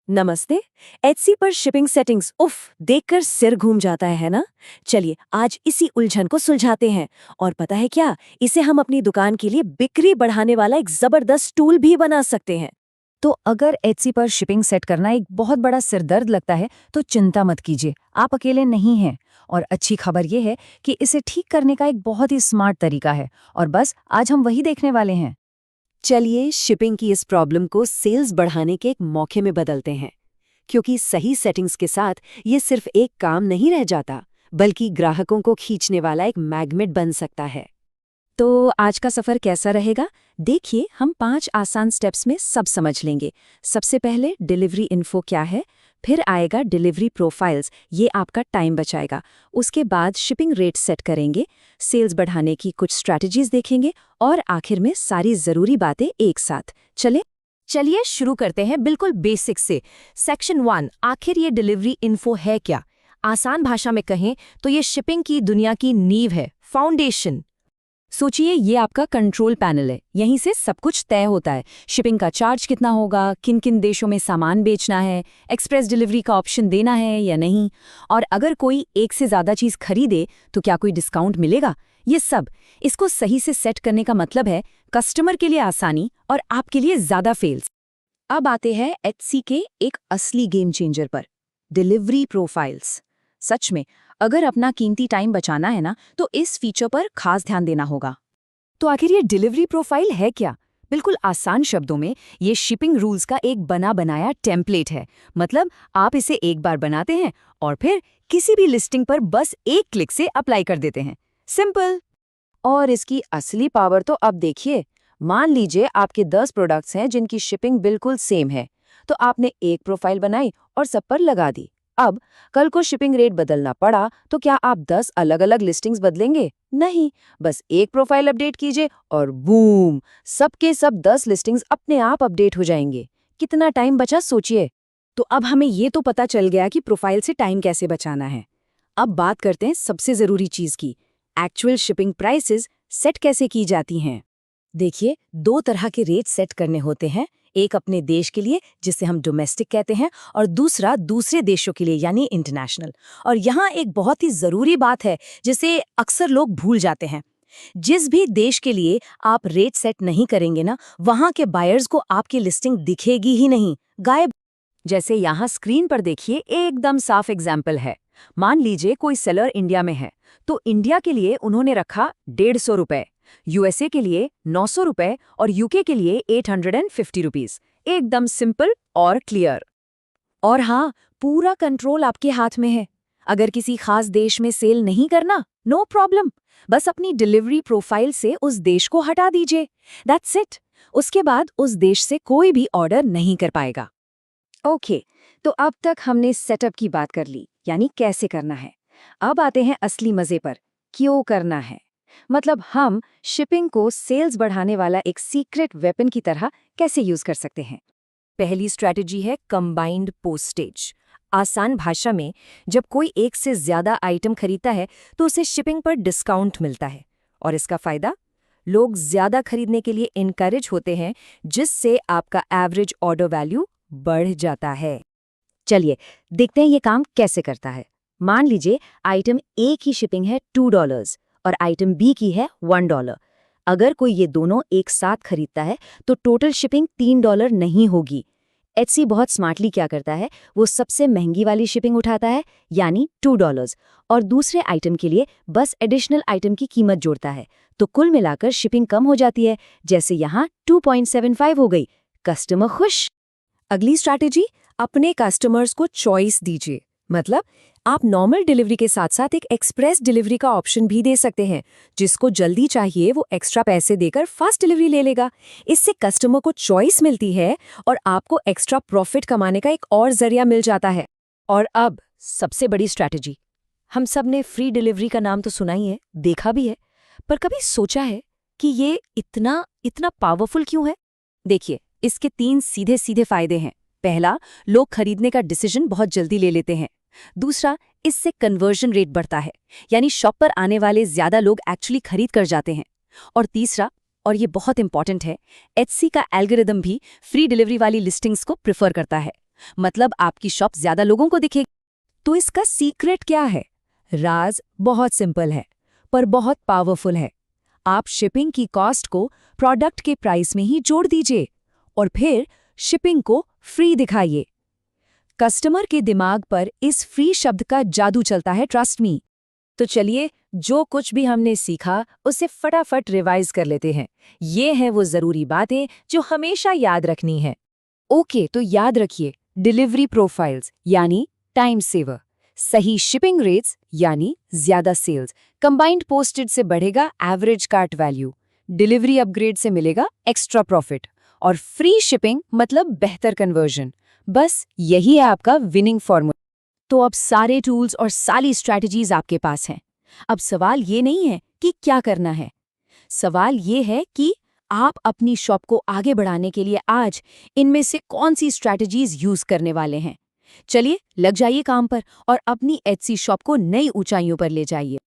नमस्ते। एटसी पर shipping settings उफ देखकर सिर घूम जाता है ना। चलिए आज इसी उलझन को सुलझाते हैं। और पता है क्या, इसे हम अपनी दुकान के लिए बिक्री बढ़ाने वाला एक जबरदस्त टूल भी बना सकते हैं। तो अगर एटसी पर शिपिंग सेट करना एक बहुत बड़ा सिरदर्द लगता है तो चिंता मत कीजिए, आप अकेले नहीं हैं। और अच्छी खबर ये है कि इसे ठीक करने का एक बहुत ही स्मार्ट तरीका है, और बस आज हम वही देखने वाले हैं। चलिए शिपिंग की इस प्रॉब्लम को सेल्स बढ़ाने के एक मौके में बदलते हैं, क्योंकि सही सेटिंग्स के साथ ये सिर्फ एक काम नहीं रह जाता, बल्कि ग्राहकों को खींचने वाला एक मैग्नेट बन सकता है। तो आज का सफर कैसा रहेगा? देखिए, हम 5 आसान स्टेप्स में सब समझ लेंगे। सबसे पहले डिलीवरी इन्फो क्या है, फिर आएगा डिलीवरी प्रोफाइल्स, ये आपका टाइम बचाएगा। उसके बाद शिपिंग रेट सेट करेंगे, सेल्स बढ़ाने की कुछ स्ट्रैटेजीज देखेंगे और आखिर में सारी जरूरी बातें एक साथ। चलिए शुरू करते हैं बिल्कुल बेसिक से। सेक्शन 1, आखिर ये डिलीवरी इन्फो है क्या? आसान भाषा में कहें तो ये शिपिंग की दुनिया की नींव है, फाउंडेशन। सोचिए, ये आपका कंट्रोल पैनल है, यहीं से सब कुछ तय होता है। शिपिंग का चार्ज कितना होगा, किन किन देशों में सामान बेचना है, एक्सप्रेस डिलीवरी का ऑप्शन देना है या नहीं, और अगर कोई एक से ज़्यादा चीज़ खरीदे तो क्या कोई डिस्काउंट मिलेगा। ये सब, इसको सही से सेट करने का मतलब है कस्टमर के लिए आसानी और आपके लिए ज़्यादा फेल्स। अब आते हैं एटसी के एक असली गेम चेंजर पर, डिलीवरी प्रोफाइल्स। सच में, अगर अपना कीमती टाइम बचाना है ना, तो इस फीचर पर खास ध्यान देना होगा। तो आखिर ये डिलीवरी प्रोफाइल है क्या? बिल्कुल आसान शब्दों में, ये शिपिंग रूल्स का एक बना बनाया टेम्पलेट है। मतलब आप इसे एक बार बनाते हैं और फिर किसी भी लिस्टिंग पर बस एक क्लिक से अप्लाई कर देते हैं। सिंपल। और इसकी असली पावर तो अब देखिए। मान लीजिए आपके 10 प्रोडक्ट्स हैं जिनकी शिपिंग बिल्कुल सेम है, तो आपने एक प्रोफाइल बनाई और सब पर लगा दी। अब कल को शिपिंग रेट बदलना पड़ा तो क्या आप 10 अलग अलग लिस्टिंग्स बदलेंगे? नहीं, बस एक प्रोफाइल अपडेट कीजिए और बूम, सबके सब 10 लिस्टिंग्स अपने आप अपडेट हो जाएंगे। कितना टाइम बचा सोचिए। तो अब हमें ये तो पता चल गया कि प्रोफाइल से टाइम कैसे बचाना है। अब बात करते हैं सबसे जरूरी चीज की, एक्चुअल शिपिंग प्राइसेस सेट कैसे की जाती हैं। देखिए, 2 तरह के रेट सेट करने होते हैं, एक अपने देश के लिए जिसे हम डोमेस्टिक कहते हैं, और दूसरा दूसरे देशों के लिए यानी इंटरनेशनल। और यहाँ एक बहुत ही जरूरी बात है जिसे अक्सर लोग भूल जाते हैं। जिस भी देश के लिए आप रेट सेट नहीं करेंगे ना, वहाँ के बायर्स को आपकी लिस्टिंग दिखेगी ही नहीं, गायब। जैसे यहाँ स्क्रीन पर देखिए, एकदम साफ एग्जाम्पल है। मान लीजिए कोई सेलर इंडिया में है, तो इंडिया के लिए उन्होंने रखा 150 रुपए, यूएसए के लिए 900 रुपए और यूके के लिए 850 रुपीज। एकदम सिंपल और क्लियर। और हाँ, पूरा कंट्रोल आपके हाथ में है। अगर किसी खास देश में सेल नहीं करना, नो प्रॉब्लम, बस अपनी डिलीवरी प्रोफाइल से उस देश को हटा दीजिए। That's it. उसके बाद उस देश से कोई भी ऑर्डर नहीं कर पाएगा। ओके, तो अब तक हमने सेटअप की बात कर ली, यानी कैसे करना है। अब आते हैं असली मजे पर, क्यों करना है। मतलब हम शिपिंग को सेल्स बढ़ाने वाला एक सीक्रेट वेपन की तरह कैसे यूज कर सकते हैं। पहली स्ट्रैटेजी है कंबाइंड पोस्टेज। आसान भाषा में, जब कोई एक से ज्यादा आइटम खरीदता है तो उसे शिपिंग पर डिस्काउंट मिलता है, और इसका फायदा, लोग ज्यादा खरीदने के लिए इनकरेज होते हैं, जिससे आपका एवरेज ऑर्डर वैल्यू बढ़ जाता है। चलिए देखते हैं ये काम कैसे करता है। मान लीजिए आइटम ए की शिपिंग है $2 और आइटम बी की है $1। अगर कोई ये दोनों एक साथ खरीदता है तो टोटल शिपिंग $3 नहीं होगी। एटसी बहुत स्मार्टली क्या करता है, वो सबसे महंगी वाली शिपिंग उठाता है, यानी $2, और दूसरे आइटम के लिए बस एडिशनल आइटम की कीमत जोड़ता है। तो कुल मिलाकर शिपिंग कम हो जाती है, जैसे यहाँ 2.75 हो गई। कस्टमर खुश। अगली स्ट्रैटेजी, अपने कस्टमर्स को चॉइस दीजिए। मतलब आप नॉर्मल डिलीवरी के साथ साथ एक एक्सप्रेस डिलीवरी का ऑप्शन भी दे सकते हैं। जिसको जल्दी चाहिए वो एक्स्ट्रा पैसे देकर फास्ट डिलीवरी ले लेगा। इससे कस्टमर को चॉइस मिलती है और आपको एक्स्ट्रा प्रॉफिट कमाने का एक और जरिया मिल जाता है। और अब सबसे बड़ी स्ट्रैटेजी, हम सब ने फ्री डिलीवरी का नाम तो सुना ही है, देखा भी है, पर कभी सोचा है कि ये इतना इतना पावरफुल क्यों है। देखिए, इसके 3 सीधे सीधे फायदे हैं। पहला, लोग खरीदने का डिसीजन बहुत जल्दी ले लेते हैं। दूसरा, इससे कन्वर्जन रेट बढ़ता है, यानी शॉप पर आने वाले ज्यादा लोग एक्चुअली खरीद कर जाते हैं। और तीसरा, और ये बहुत इंपॉर्टेंट है, एटसी का एल्गोरिदम भी फ्री डिलीवरी वाली लिस्टिंग्स को प्रेफर करता है। मतलब आपकी शॉप ज्यादा लोगों को दिखेगी। तो इसका सीक्रेट क्या है? राज बहुत सिंपल है, पर बहुत पावरफुल है। आप शिपिंग की कॉस्ट को प्रोडक्ट के प्राइस में ही जोड़ दीजिए और फिर शिपिंग को फ्री दिखाइए। कस्टमर के दिमाग पर इस फ्री शब्द का जादू चलता है, ट्रस्ट मी। तो चलिए, जो कुछ भी हमने सीखा उसे फटाफट रिवाइज कर लेते हैं। ये हैं वो जरूरी बातें जो हमेशा याद रखनी है। ओके, तो याद रखिए, डिलीवरी प्रोफाइल्स यानी टाइम सेवर, सही शिपिंग रेट्स यानी ज्यादा सेल्स, कंबाइंड पोस्टेज से बढ़ेगा average cart value, delivery upgrade से मिलेगा एक्स्ट्रा प्रॉफिट, और फ्री शिपिंग मतलब बेहतर कन्वर्जन। बस यही है आपका विनिंग फॉर्मूला। तो अब सारे टूल्स और सारी स्ट्रैटेजीज आपके पास हैं। अब सवाल ये नहीं है कि क्या करना है, सवाल ये है कि आप अपनी शॉप को आगे बढ़ाने के लिए आज इनमें से कौन सी स्ट्रैटेजीज यूज करने वाले हैं। चलिए, लग जाइए काम पर और अपनी एटसी शॉप को नई ऊंचाइयों पर ले जाइए।